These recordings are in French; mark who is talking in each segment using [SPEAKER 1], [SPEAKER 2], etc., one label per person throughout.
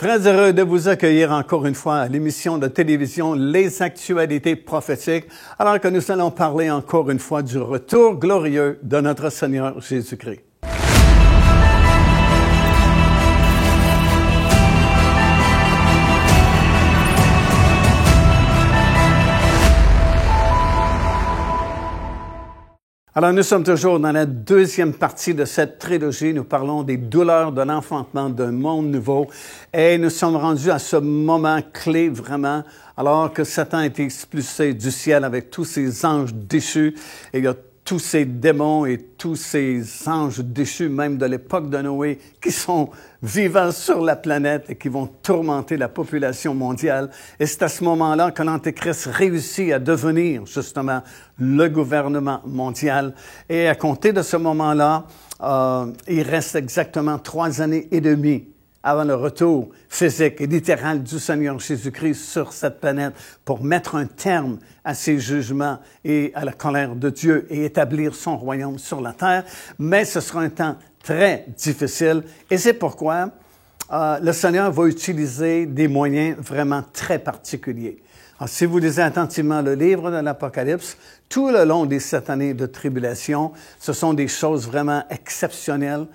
[SPEAKER 1] Très heureux de vous accueillir encore une fois à l'émission de télévision Les Actualités prophétiques, alors que nous allons parler encore une fois du retour glorieux de notre Seigneur Jésus-Christ. Alors, nous sommes toujours dans la deuxième partie de cette trilogie. Nous parlons des douleurs de l'enfantement d'un monde nouveau. Et nous sommes rendus à ce moment clé, vraiment, alors que Satan a été expulsé du ciel avec tous ses anges déchus. Et il y a tous ces démons et tous ces anges déchus, même de l'époque de Noé, qui sont vivants sur la planète et qui vont tourmenter la population mondiale. Et c'est à ce moment-là que l'Antéchrist réussit à devenir, justement, le gouvernement mondial. Et à compter de ce moment-là, il reste exactement 3 années et demie avant le retour physique et littéral du Seigneur Jésus-Christ sur cette planète pour mettre un terme à ses jugements et à la colère de Dieu et établir son royaume sur la terre. Mais ce sera un temps très difficile et c'est pourquoi le Seigneur va utiliser des moyens vraiment très particuliers. Alors, si vous lisez attentivement le livre de l'Apocalypse, tout le long des 7 années de tribulation, ce sont des choses vraiment exceptionnelles,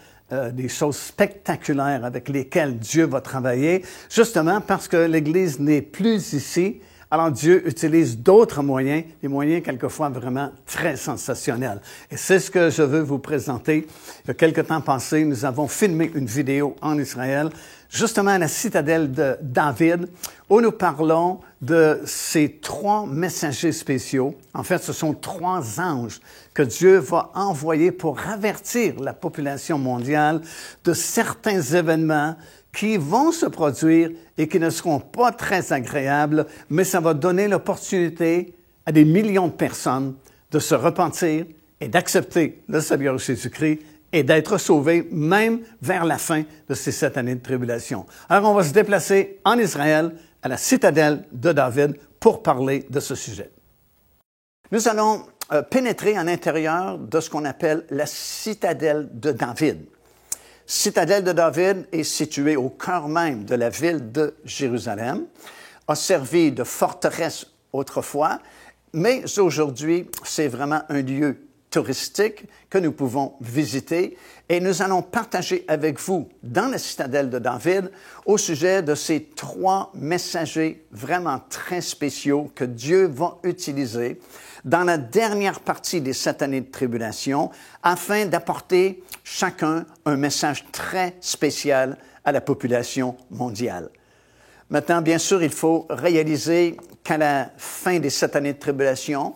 [SPEAKER 1] des choses spectaculaires avec lesquelles Dieu va travailler, justement parce que l'Église n'est plus ici. Alors Dieu utilise d'autres moyens, des moyens quelquefois vraiment très sensationnels. Et c'est ce que je veux vous présenter. Il y a quelque temps passé, nous avons filmé une vidéo en Israël, justement à la citadelle de David, où nous parlons de ces 3 messagers spéciaux. En fait, ce sont 3 anges que Dieu va envoyer pour avertir la population mondiale de certains événements qui vont se produire et qui ne seront pas très agréables, mais ça va donner l'opportunité à des millions de personnes de se repentir et d'accepter le Seigneur Jésus-Christ et d'être sauvés même vers la fin de ces 7 années de tribulation. Alors, on va se déplacer en Israël, à la citadelle de David, pour parler de ce sujet. Nous allons pénétrer à l'intérieur de ce qu'on appelle la citadelle de David. Citadelle de David est située au cœur même de la ville de Jérusalem, a servi de forteresse autrefois, mais aujourd'hui, c'est vraiment un lieu touristique que nous pouvons visiter et nous allons partager avec vous dans la citadelle de David au sujet de ces 3 messagers vraiment très spéciaux que Dieu va utiliser dans la dernière partie des 7 années de tribulation afin d'apporter chacun un message très spécial à la population mondiale. Maintenant, bien sûr, il faut réaliser qu'à la fin des 7 années de tribulation,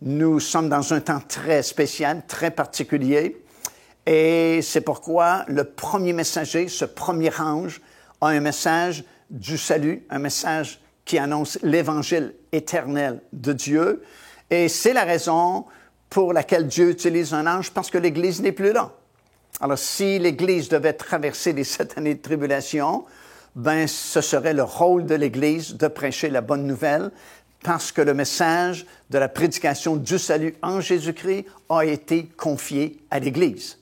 [SPEAKER 1] nous sommes dans un temps très spécial, très particulier, et c'est pourquoi le premier messager, ce premier ange, a un message du salut, un message qui annonce l'évangile éternel de Dieu, et c'est la raison pour laquelle Dieu utilise un ange, parce que l'Église n'est plus là. Alors, si l'Église devait traverser les 7 années de tribulation, ben, ce serait le rôle de l'Église de prêcher la bonne nouvelle, parce que le message de la prédication du salut en Jésus-Christ a été confié à l'Église.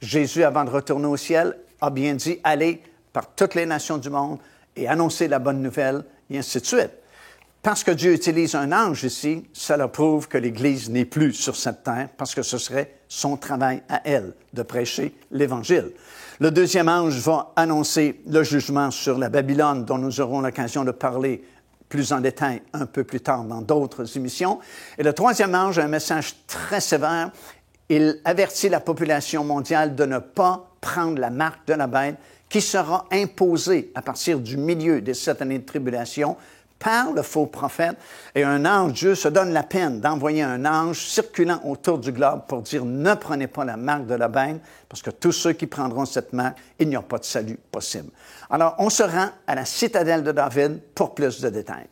[SPEAKER 1] Jésus, avant de retourner au ciel, a bien dit « Allez par toutes les nations du monde et annoncez la bonne nouvelle » et ainsi de suite. Parce que Dieu utilise un ange ici, cela prouve que l'Église n'est plus sur cette terre, parce que ce serait son travail à elle de prêcher l'Évangile. Le deuxième ange va annoncer le jugement sur la Babylone, dont nous aurons l'occasion de parler plus en détail un peu plus tard dans d'autres émissions. Et le troisième ange a un message très sévère. Il avertit la population mondiale de ne pas prendre la marque de la bête qui sera imposée à partir du milieu des 7 années de tribulation par le faux prophète. Et un ange, Dieu se donne la peine d'envoyer un ange circulant autour du globe pour dire « Ne prenez pas la marque de la bête, parce que tous ceux qui prendront cette marque, il n'y a pas de salut possible. » Alors, on se rend à la citadelle de David pour plus de détails.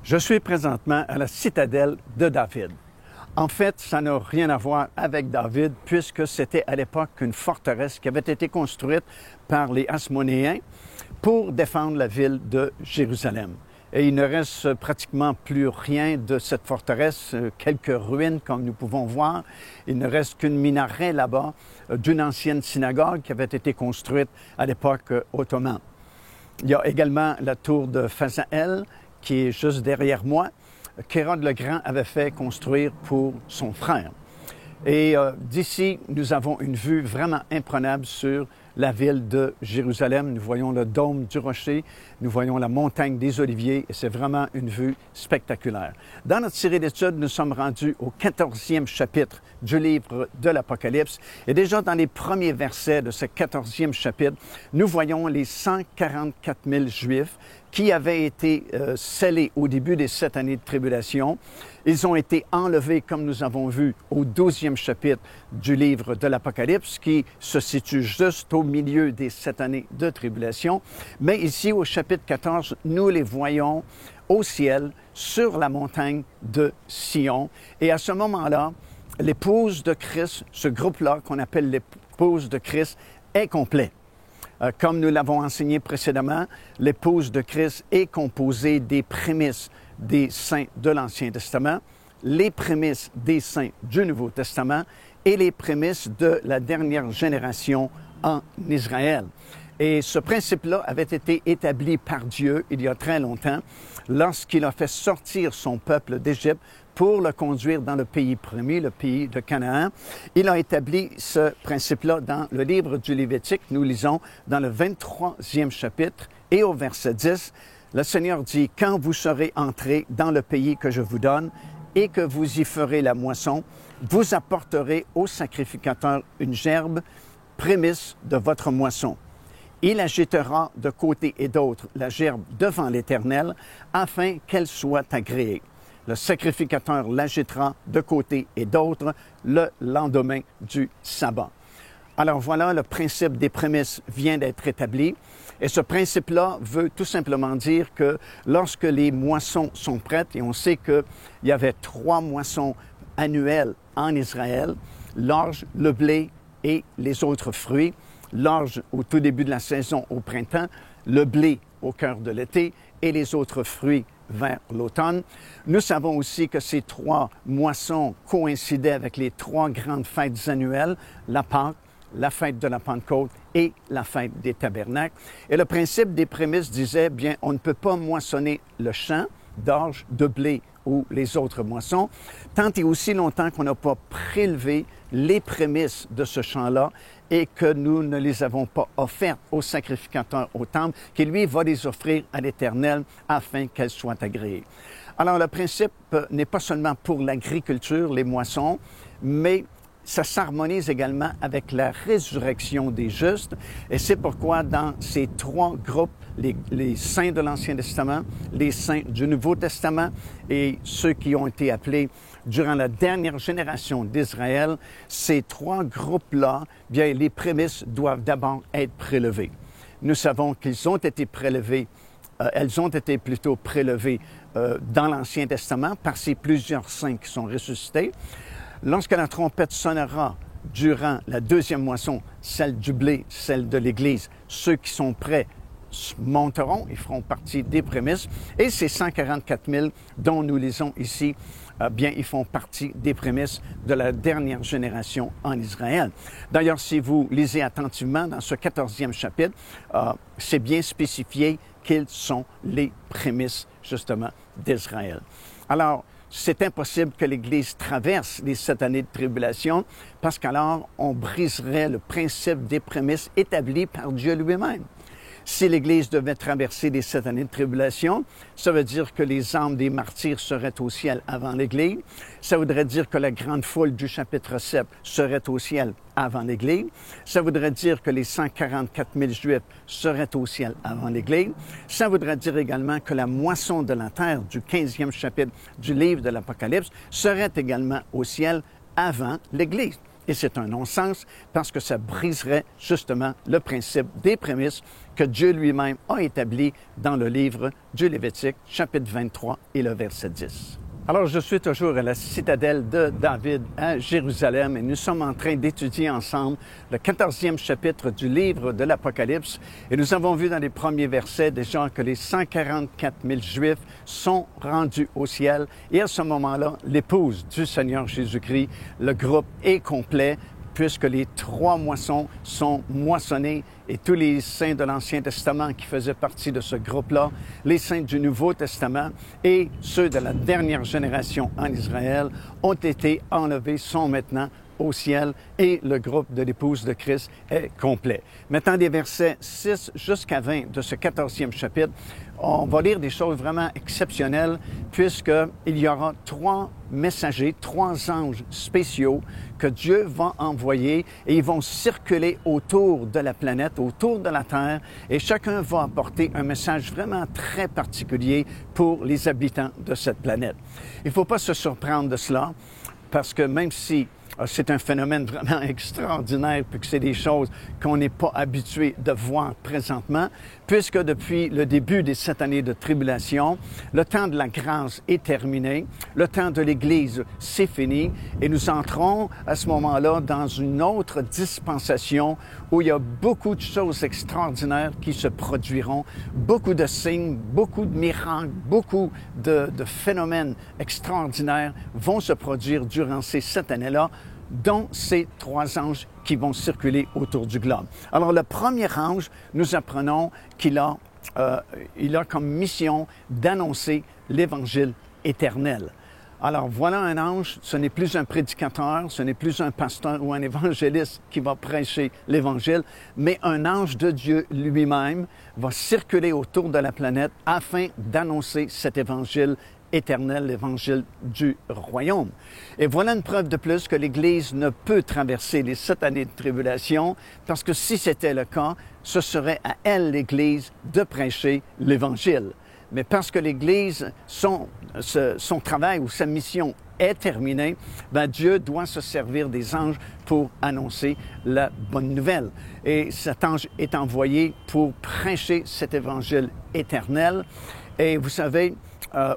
[SPEAKER 1] Je suis présentement à la citadelle de David. En fait, ça n'a rien à voir avec David, puisque c'était à l'époque une forteresse qui avait été construite par les Hasmonéens pour défendre la ville de Jérusalem. Et il ne reste pratiquement plus rien de cette forteresse, quelques ruines comme nous pouvons voir. Il ne reste qu'une minaret là-bas d'une ancienne synagogue qui avait été construite à l'époque ottomane. Il y a également la tour de Phasaël qui est juste derrière moi, qu'Hérode le Grand avait fait construire pour son frère. Et d'ici, nous avons une vue vraiment imprenable sur la ville de Jérusalem. Nous voyons le dôme du rocher, nous voyons la montagne des Oliviers et c'est vraiment une vue spectaculaire. Dans notre série d'études, nous sommes rendus au 14e chapitre du livre de l'Apocalypse. Et déjà dans les premiers versets de ce 14e chapitre, nous voyons les 144 000 Juifs qui avaient été scellés au début des 7 années de tribulation. Ils ont été enlevés, comme nous avons vu, au 12e chapitre du livre de l'Apocalypse, qui se situe juste au milieu des 7 années de tribulation. Mais ici, au chapitre 14, nous les voyons au ciel, sur la montagne de Sion. Et à ce moment-là, l'épouse de Christ, ce groupe-là qu'on appelle l'épouse de Christ, est complet. Comme nous l'avons enseigné précédemment, l'épouse de Christ est composée des prémices des saints de l'Ancien Testament, les prémices des saints du Nouveau Testament et les prémices de la dernière génération en Israël. Et ce principe-là avait été établi par Dieu il y a très longtemps lorsqu'il a fait sortir son peuple d'Égypte pour le conduire dans le pays promis, le pays de Canaan. Il a établi ce principe-là dans le livre du Lévitique. Nous lisons dans le 23e chapitre et au verset 10, le Seigneur dit, « Quand vous serez entrés dans le pays que je vous donne et que vous y ferez la moisson, vous apporterez au sacrificateur une gerbe, prémisse de votre moisson. Il agitera de côté et d'autre la gerbe devant l'Éternel afin qu'elle soit agréée. Le sacrificateur l'agitera de côté et d'autre le lendemain du sabbat. » Alors voilà, le principe des prémices vient d'être établi. Et ce principe-là veut tout simplement dire que lorsque les moissons sont prêtes, et on sait qu'il y avait 3 moissons annuelles en Israël, l'orge, le blé et les autres fruits. L'orge au tout début de la saison au printemps, le blé au cœur de l'été et les autres fruits vers l'automne. Nous savons aussi que ces 3 moissons coïncidaient avec les 3 grandes fêtes annuelles, la Pâque, la fête de la Pentecôte et la fête des Tabernacles. Et le principe des prémices disait, bien, on ne peut pas moissonner le champ d'orge, de blé ou les autres moissons, tant et aussi longtemps qu'on n'a pas prélevé les prémices de ce champ-là et que nous ne les avons pas offertes au sacrificateur au temple, qui lui va les offrir à l'Éternel afin qu'elles soient agréées. Alors le principe n'est pas seulement pour l'agriculture, les moissons, mais ça s'harmonise également avec la résurrection des justes. Et c'est pourquoi dans ces 3 groupes, les saints de l'Ancien Testament, les saints du Nouveau Testament et ceux qui ont été appelés durant la dernière génération d'Israël, ces 3 groupes-là, bien, les prémices doivent d'abord être prélevées. Nous savons qu'ils ont été prélevés, elles ont été plutôt prélevées dans l'Ancien Testament par ces plusieurs saints qui sont ressuscités. Lorsque la trompette sonnera durant la 2e moisson, celle du blé, celle de l'Église, ceux qui sont prêts monteront, ils feront partie des prémices. Et ces 144 000 dont nous lisons ici, bien, ils font partie des prémices de la dernière génération en Israël. D'ailleurs, si vous lisez attentivement dans ce 14e chapitre, c'est bien spécifié quelles sont les prémices, justement, d'Israël. Alors, c'est impossible que l'Église traverse les 7 années de tribulation parce qu'alors, on briserait le principe des prémices établis par Dieu lui-même. Si l'Église devait traverser les 7 années de tribulation, ça veut dire que les âmes des martyrs seraient au ciel avant l'Église. Ça voudrait dire que la grande foule du chapitre 7 serait au ciel avant l'Église. Ça voudrait dire que les 144 000 Juifs seraient au ciel avant l'Église. Ça voudrait dire également que la moisson de la terre du 15e chapitre du livre de l'Apocalypse serait également au ciel avant l'Église. Et c'est un non-sens parce que ça briserait justement le principe des prémices que Dieu lui-même a établi dans le livre du Lévitique, chapitre 23 et le verset 10. Alors, je suis toujours à la citadelle de David à Jérusalem et nous sommes en train d'étudier ensemble le 14e chapitre du livre de l'Apocalypse. Et nous avons vu dans les premiers versets déjà que les 144 000 Juifs sont rendus au ciel. Et à ce moment-là, l'épouse du Seigneur Jésus-Christ, le groupe est complet, puisque les 3 moissons sont moissonnées et tous les saints de l'Ancien Testament qui faisaient partie de ce groupe-là, les saints du Nouveau Testament et ceux de la dernière génération en Israël ont été enlevés, sont maintenant au ciel et le groupe de l'épouse de Christ est complet. Maintenant, des versets 6 jusqu'à 20 de ce 14e chapitre, on va lire des choses vraiment exceptionnelles puisqu'il y aura 3 messagers, 3 anges spéciaux que Dieu va envoyer et ils vont circuler autour de la planète, autour de la Terre et chacun va apporter un message vraiment très particulier pour les habitants de cette planète. Il ne faut pas se surprendre de cela parce que même si c'est un phénomène vraiment extraordinaire, puis que c'est des choses qu'on n'est pas habitué de voir présentement, puisque depuis le début des 7 années de tribulation, le temps de la grâce est terminé, le temps de l'Église, c'est fini, et nous entrons à ce moment-là dans une autre dispensation où il y a beaucoup de choses extraordinaires qui se produiront, beaucoup de signes, beaucoup de miracles, beaucoup de phénomènes extraordinaires vont se produire durant ces 7 années-là, dont ces 3 anges qui vont circuler autour du globe. Alors, le premier ange, nous apprenons qu'il a comme mission d'annoncer l'Évangile éternel. Alors, voilà un ange, ce n'est plus un prédicateur, ce n'est plus un pasteur ou un évangéliste qui va prêcher l'Évangile, mais un ange de Dieu lui-même va circuler autour de la planète afin d'annoncer cet Évangile éternel, l'évangile du royaume. Et voilà une preuve de plus que l'Église ne peut traverser les 7 années de tribulation, parce que si c'était le cas, ce serait à elle, l'Église, de prêcher l'Évangile. Mais parce que l'Église, son travail ou sa mission est terminée, Dieu doit se servir des anges pour annoncer la bonne nouvelle. Et cet ange est envoyé pour prêcher cet Évangile éternel. Et vous savez,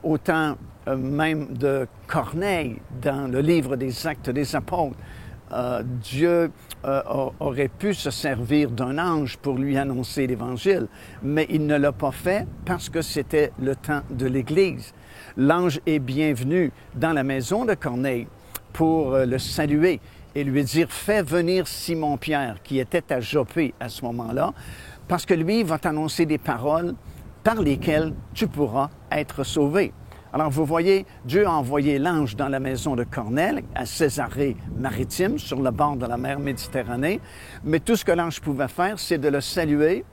[SPEAKER 1] au temps même de Corneille, dans le livre des Actes des Apôtres, Dieu aurait pu se servir d'un ange pour lui annoncer l'Évangile, mais il ne l'a pas fait parce que c'était le temps de l'Église. L'ange est bienvenu dans la maison de Corneille pour le saluer et lui dire « Fais venir Simon-Pierre » qui était à Joppé à ce moment-là, parce que lui va t'annoncer des paroles par lesquelles tu pourras être sauvé. Alors, vous voyez, Dieu a envoyé l'ange dans la maison de Corneille, à Césarée-Maritime, sur le bord de la mer Méditerranée, mais tout ce que l'ange pouvait faire, c'est de le saluer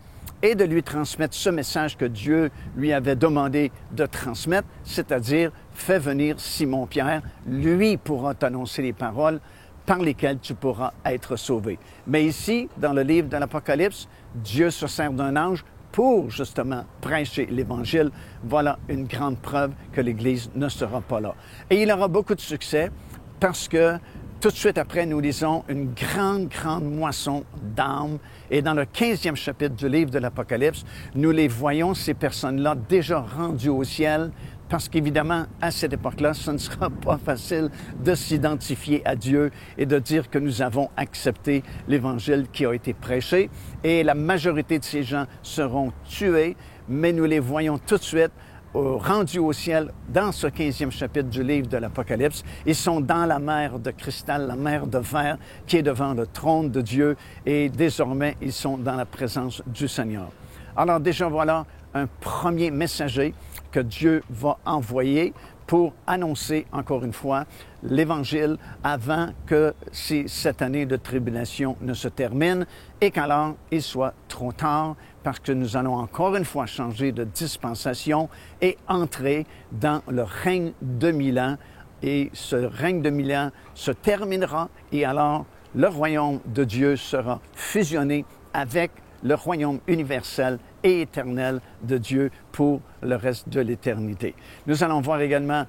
[SPEAKER 1] et de lui transmettre ce message que Dieu lui avait demandé de transmettre, c'est-à-dire « Fais venir Simon-Pierre, lui pourra t'annoncer les paroles par lesquelles tu pourras être sauvé. » Mais ici, dans le livre de l'Apocalypse, Dieu se sert d'un ange pour justement prêcher l'Évangile. Voilà une grande preuve que l'Église ne sera pas là. Et il aura beaucoup de succès parce que tout de suite après, nous lisons une grande moisson d'âmes. Et dans le 15e chapitre du livre de l'Apocalypse, nous les voyons, ces personnes-là, déjà rendues au ciel, parce qu'évidemment, à cette époque-là, ce ne sera pas facile de s'identifier à Dieu et de dire que nous avons accepté l'Évangile qui a été prêché. Et la majorité de ces gens seront tués, mais nous les voyons tout de suite rendus au ciel dans ce 15e chapitre du livre de l'Apocalypse. Ils sont dans la mer de cristal, la mer de verre qui est devant le trône de Dieu et désormais, ils sont dans la présence du Seigneur. Alors déjà, voilà un premier messager que Dieu va envoyer pour annoncer, encore une fois, l'Évangile avant que cette année de tribulation ne se termine et qu'alors il soit trop tard parce que nous allons encore une fois changer de dispensation et entrer dans le règne de 1000 ans. Et ce règne de 1000 ans se terminera et alors le royaume de Dieu sera fusionné avec le royaume universel et éternel de Dieu pour le reste de l'éternité. Nous allons voir également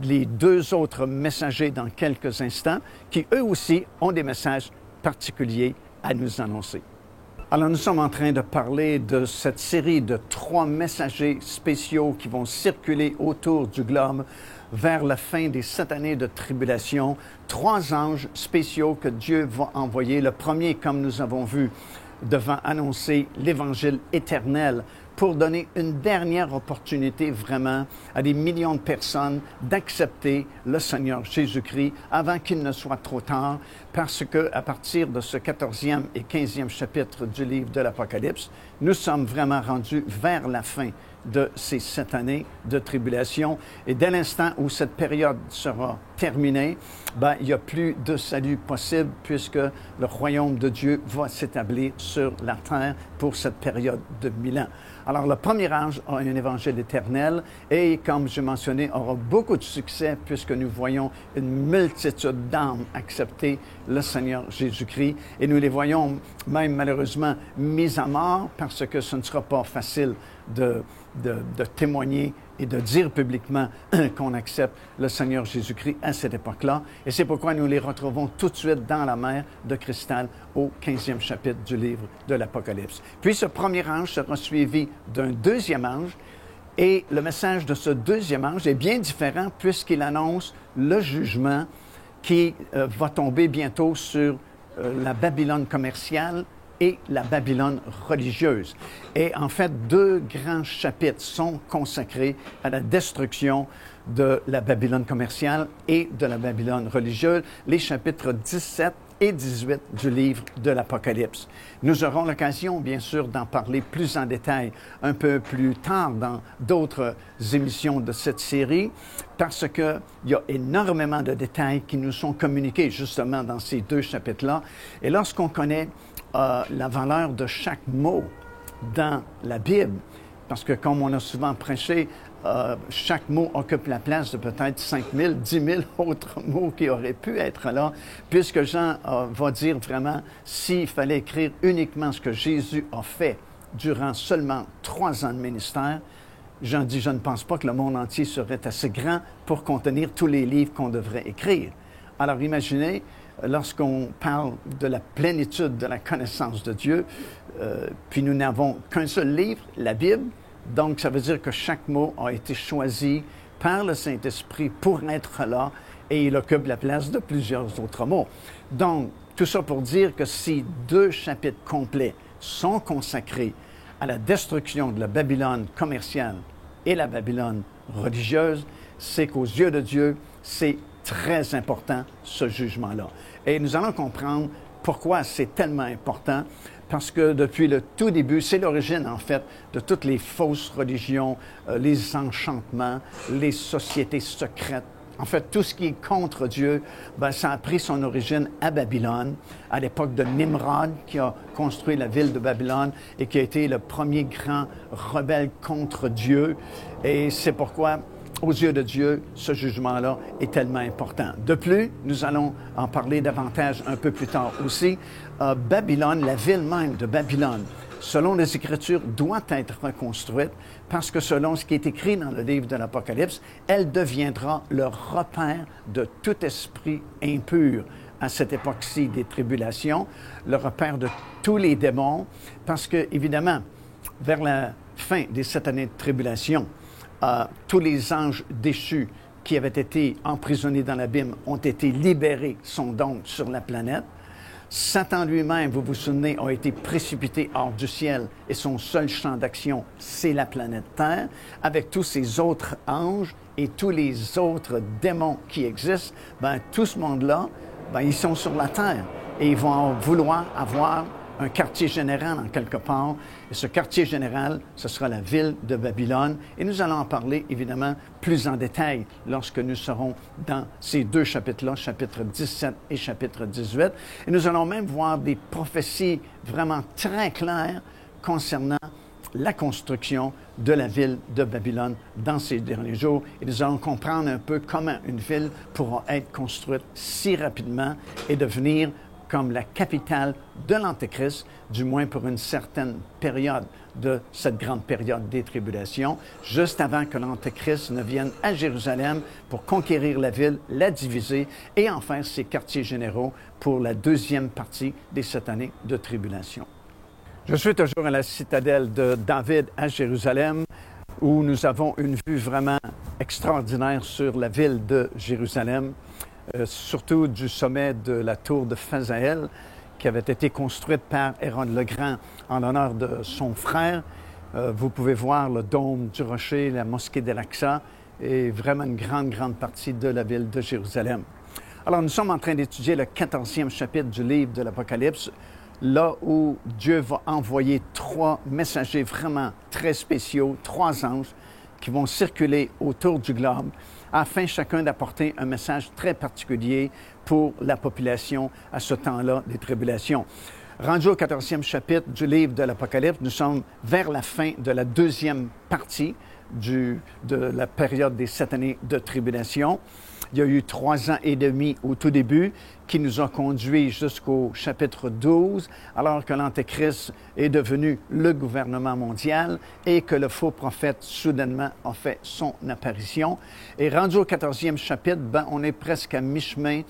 [SPEAKER 1] les 2 autres messagers dans quelques instants qui, eux aussi, ont des messages particuliers à nous annoncer. Alors, nous sommes en train de parler de cette série de 3 messagers spéciaux qui vont circuler autour du globe vers la fin des 7 années de tribulation, 3 anges spéciaux que Dieu va envoyer. Le premier, comme nous avons vu, devant annoncer l'Évangile éternel pour donner une dernière opportunité vraiment à des millions de personnes d'accepter le Seigneur Jésus-Christ avant qu'il ne soit trop tard, parce qu'à partir de ce 14e et 15e chapitre du livre de l'Apocalypse, nous sommes vraiment rendus vers la fin de ces 7 années de tribulation. Et dès l'instant où cette période sera terminée, il n'y a plus de salut possible puisque le royaume de Dieu va s'établir sur la terre pour cette période de 1000 ans. Alors, le premier ange a un évangile éternel et, comme je mentionnais, aura beaucoup de succès puisque nous voyons une multitude d'âmes accepter le Seigneur Jésus-Christ et nous les voyons même malheureusement mis à mort parce que ce ne sera pas facile de témoigner et de dire publiquement qu'on accepte le Seigneur Jésus-Christ à cette époque-là. Et c'est pourquoi nous les retrouvons tout de suite dans la mer de cristal au 15e chapitre du livre de l'Apocalypse. Puis ce premier ange sera suivi d'un deuxième ange et le message de ce deuxième ange est bien différent puisqu'il annonce le jugement qui va tomber bientôt sur la Babylone commerciale et la Babylone religieuse. Et en fait, 2 grands chapitres sont consacrés à la destruction de la Babylone commerciale et de la Babylone religieuse, les chapitres 17 et 18 du livre de l'Apocalypse. Nous aurons l'occasion, bien sûr, d'en parler plus en détail un peu plus tard dans d'autres émissions de cette série, parce qu'il y a énormément de détails qui nous sont communiqués justement dans ces 2 chapitres-là. Et lorsqu'on connaît la valeur de chaque mot dans la Bible, parce que comme on a souvent prêché, chaque mot occupe la place de peut-être 5 000, 10 000 autres mots qui auraient pu être là, puisque Jean va dire vraiment, s'il fallait écrire uniquement ce que Jésus a fait durant seulement 3 ans de ministère, Jean dit, je ne pense pas que le monde entier serait assez grand pour contenir tous les livres qu'on devrait écrire. Alors imaginez, lorsqu'on parle de la plénitude de la connaissance de Dieu, puis nous n'avons qu'un seul livre, la Bible, donc ça veut dire que chaque mot a été choisi par le Saint-Esprit pour être là et il occupe la place de plusieurs autres mots. Donc, tout ça pour dire que ces 2 chapitres complets sont consacrés à la destruction de la Babylone commerciale et la Babylone religieuse, c'est qu'aux yeux de Dieu, c'est très important, ce jugement-là. Et nous allons comprendre pourquoi c'est tellement important, parce que depuis le tout début, c'est l'origine, en fait, de toutes les fausses religions, les enchantements, les sociétés secrètes. En fait, tout ce qui est contre Dieu, ça a pris son origine à Babylone, à l'époque de Nimrod, qui a construit la ville de Babylone et qui a été le premier grand rebelle contre Dieu. Et c'est pourquoi, aux yeux de Dieu, ce jugement-là est tellement important. De plus, nous allons en parler davantage un peu plus tard aussi. Babylone, la ville même de Babylone, selon les Écritures, doit être reconstruite parce que selon ce qui est écrit dans le livre de l'Apocalypse, elle deviendra le repère de tout esprit impur à cette époque-ci des tribulations, le repère de tous les démons, parce que, évidemment, vers la fin des 7 années de tribulation, tous les anges déchus qui avaient été emprisonnés dans l'abîme ont été libérés, sont donc sur la planète. Satan lui-même, vous vous souvenez, a été précipité hors du ciel et son seul champ d'action, c'est la planète Terre, avec tous ces autres anges et tous les autres démons qui existent. Tout ce monde-là, ils sont sur la Terre et ils vont vouloir avoir un quartier général en quelque part. Et ce quartier général, ce sera la ville de Babylone. Et nous allons en parler, évidemment, plus en détail lorsque nous serons dans ces 2 chapitres-là, chapitre 17 et chapitre 18. Et nous allons même voir des prophéties vraiment très claires concernant la construction de la ville de Babylone dans ces derniers jours. Et nous allons comprendre un peu comment une ville pourra être construite si rapidement et devenir comme la capitale de l'Antéchrist, du moins pour une certaine période de cette grande période des tribulations, juste avant que l'Antéchrist ne vienne à Jérusalem pour conquérir la ville, la diviser et en faire ses quartiers généraux pour la 2e partie des 7 années de tribulation. Je suis toujours à la citadelle de David à Jérusalem. où nous avons une vue vraiment extraordinaire sur la ville de Jérusalem, surtout du sommet de la tour de Phasaël, qui avait été construite par Hérode le Grand en l'honneur de son frère. Vous pouvez voir le dôme du rocher, la mosquée d'Al-Aqsa, et vraiment une grande partie de la ville de Jérusalem. Alors, nous sommes en train d'étudier le 14e chapitre du livre de l'Apocalypse, là où Dieu va envoyer 3 messagers vraiment très spéciaux, 3 anges, qui vont circuler autour du globe, afin chacun d'apporter un message très particulier pour la population à ce temps-là des tribulations. Rendu au 14e chapitre du livre de l'Apocalypse, nous sommes vers la fin de la 2e partie de la période des 7 années de tribulation. Il y a eu 3 ans et demi au tout début qui nous ont conduits jusqu'au chapitre 12, alors que l'Antéchrist est devenu le gouvernement mondial et que le faux prophète soudainement a fait son apparition. Et rendu au 14e chapitre, on est presque à mi-chemin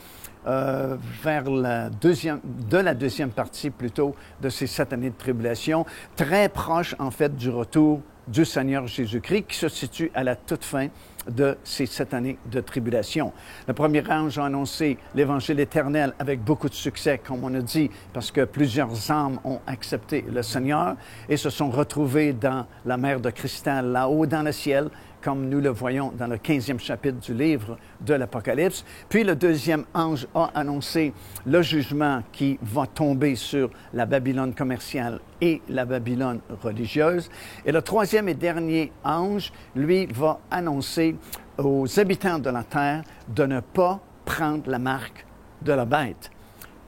[SPEAKER 1] vers la deuxième partie plutôt de ces 7 années de tribulation, très proche en fait du retour du Seigneur Jésus-Christ qui se situe à la toute fin de ces 7 années de tribulation. Le premier ange a annoncé l'Évangile éternel avec beaucoup de succès, comme on a dit, parce que plusieurs âmes ont accepté le Seigneur et se sont retrouvées dans la mer de cristal, là-haut dans le ciel, comme nous le voyons dans le 15e chapitre du livre de l'Apocalypse. Puis le deuxième ange a annoncé le jugement qui va tomber sur la Babylone commerciale et la Babylone religieuse. Et le troisième et dernier ange, lui, va annoncer aux habitants de la terre de ne pas prendre la marque de la bête.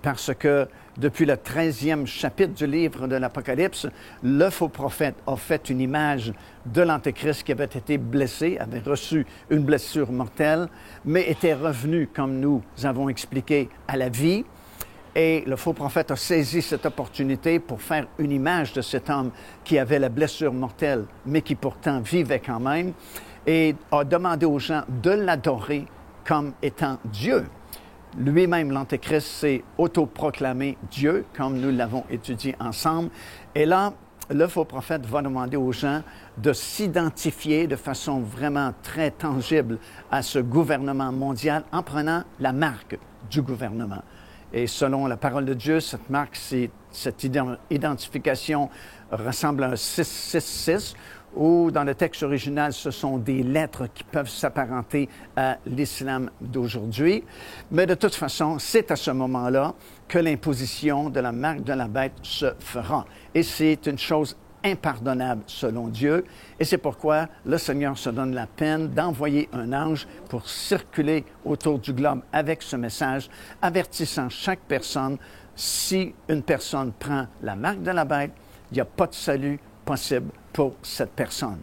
[SPEAKER 1] Parce que depuis le 13e chapitre du livre de l'Apocalypse, le faux prophète a fait une image de l'Antéchrist qui avait été blessé, avait reçu une blessure mortelle, mais était revenu, comme nous avons expliqué, à la vie. Et le faux prophète a saisi cette opportunité pour faire une image de cet homme qui avait la blessure mortelle, mais qui pourtant vivait quand même, et a demandé aux gens de l'adorer comme étant Dieu. Lui-même, l'Antéchrist, s'est autoproclamé Dieu, comme nous l'avons étudié ensemble. Et là, le faux prophète va demander aux gens de s'identifier de façon vraiment très tangible à ce gouvernement mondial en prenant la marque du gouvernement. Et selon la parole de Dieu, cette marque, cette identification ressemble à un 666, ou dans le texte original, ce sont des lettres qui peuvent s'apparenter à l'islam d'aujourd'hui. Mais de toute façon, c'est à ce moment-là que l'imposition de la marque de la bête se fera. Et c'est une chose impardonnable selon Dieu. Et c'est pourquoi le Seigneur se donne la peine d'envoyer un ange pour circuler autour du globe avec ce message, avertissant chaque personne, si une personne prend la marque de la bête, il n'y a pas de salut possible pour cette personne.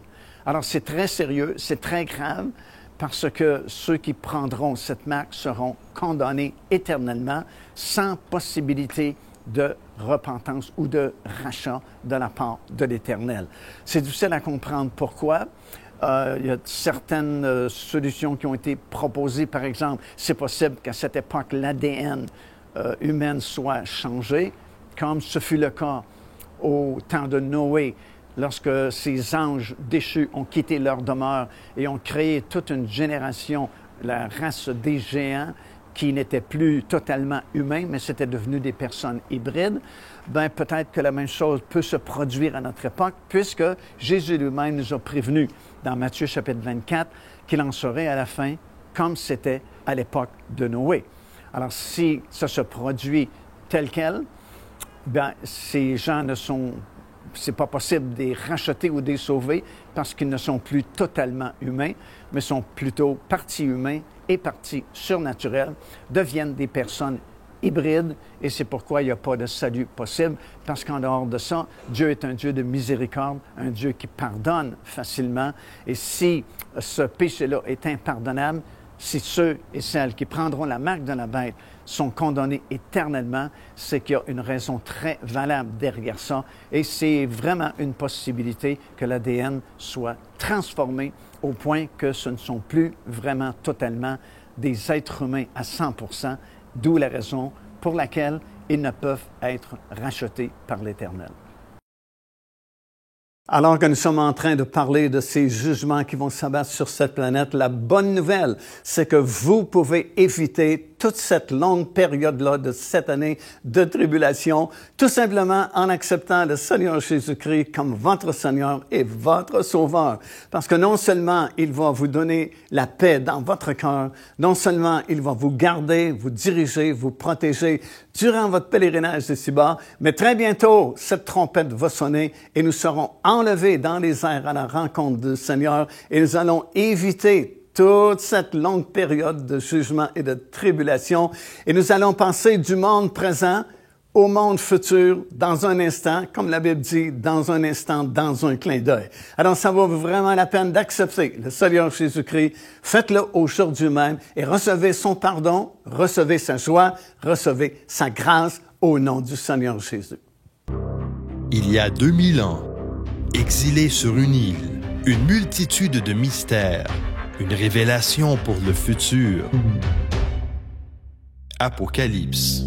[SPEAKER 1] Alors, c'est très sérieux, c'est très grave, parce que ceux qui prendront cette marque seront condamnés éternellement, sans possibilité de repentance ou de rachat de la part de l'Éternel. C'est difficile à comprendre pourquoi. Il y a certaines solutions qui ont été proposées. Par exemple, c'est possible qu'à cette époque, l'ADN humaine soit changé, comme ce fut le cas au temps de Noé, lorsque ces anges déchus ont quitté leur demeure et ont créé toute une génération, la race des géants, qui n'étaient plus totalement humains, mais c'était devenu des personnes hybrides, peut-être que la même chose peut se produire à notre époque, puisque Jésus lui-même nous a prévenus dans Matthieu chapitre 24 qu'il en serait à la fin comme c'était à l'époque de Noé. Alors, si ça se produit tel quel, ces gens c'est pas possible de les racheter ou de les sauver parce qu'ils ne sont plus totalement humains, mais sont plutôt partie humains et partie surnaturelle, deviennent des personnes hybrides, et c'est pourquoi il n'y a pas de salut possible, parce qu'en dehors de ça, Dieu est un Dieu de miséricorde, un Dieu qui pardonne facilement, et si ce péché-là est impardonnable, si ceux et celles qui prendront la marque de la bête sont condamnés éternellement, c'est qu'il y a une raison très valable derrière ça. Et c'est vraiment une possibilité que l'ADN soit transformé au point que ce ne sont plus vraiment totalement des êtres humains à 100%, d'où la raison pour laquelle ils ne peuvent être rachetés par l'Éternel. Alors que nous sommes en train de parler de ces jugements qui vont s'abattre sur cette planète, la bonne nouvelle, c'est que vous pouvez éviter toute cette longue période-là de cette année de tribulation, tout simplement en acceptant le Seigneur Jésus-Christ comme votre Seigneur et votre Sauveur. Parce que non seulement il va vous donner la paix dans votre cœur, non seulement il va vous garder, vous diriger, vous protéger durant votre pèlerinage ici-bas, mais très bientôt, cette trompette va sonner et nous serons enlevés dans les airs à la rencontre du Seigneur et nous allons éviter toute cette longue période de jugement et de tribulation et nous allons passer du monde présent au monde futur dans un instant, comme la Bible dit, dans un instant, dans un clin d'œil. Alors, ça vaut vraiment la peine d'accepter le Seigneur Jésus-Christ. Faites-le aujourd'hui même et recevez son pardon, recevez sa joie, recevez sa grâce au nom du Seigneur Jésus.
[SPEAKER 2] Il y a 2000 ans, exilé sur une île, une multitude de mystères, une révélation pour le futur. Apocalypse.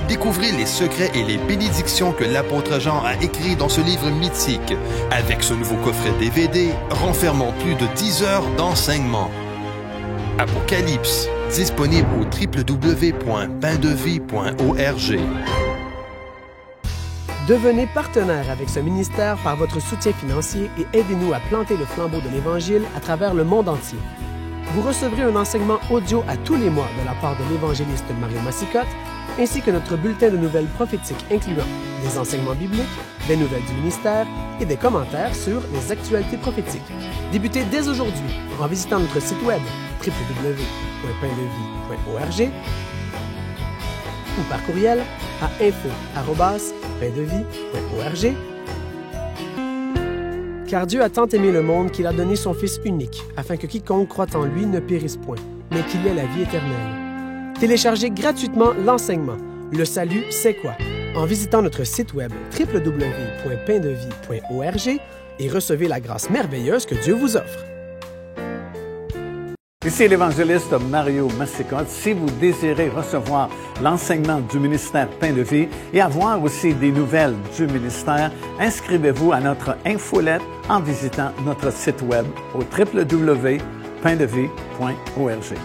[SPEAKER 2] Découvrez les secrets et les bénédictions que l'apôtre Jean a écrits dans ce livre mythique, avec ce nouveau coffret DVD renfermant plus de 10 heures d'enseignement. Apocalypse, disponible au www.paindevie.org.
[SPEAKER 3] Devenez partenaire avec ce ministère par votre soutien financier et aidez-nous à planter le flambeau de l'Évangile à travers le monde entier. Vous recevrez un enseignement audio à tous les mois de la part de l'évangéliste Mario Massicotte, ainsi que notre bulletin de nouvelles prophétiques incluant des enseignements bibliques, des nouvelles du ministère et des commentaires sur les actualités prophétiques. Débutez dès aujourd'hui en visitant notre site web www.paindevie.org ou par courriel à info@paindevie.org. Car Dieu a tant aimé le monde qu'il a donné son Fils unique, afin que quiconque croit en lui ne périsse point, mais qu'il ait la vie éternelle. Téléchargez gratuitement l'enseignement « Le salut, c'est quoi ?» en visitant notre site web www.paindevie.org et recevez la grâce merveilleuse que Dieu vous offre.
[SPEAKER 1] Ici l'évangéliste Mario Massicotte. Si vous désirez recevoir l'enseignement du ministère Pain de Vie et avoir aussi des nouvelles du ministère, inscrivez-vous à notre infolettre en visitant notre site web au www.paindevie.org.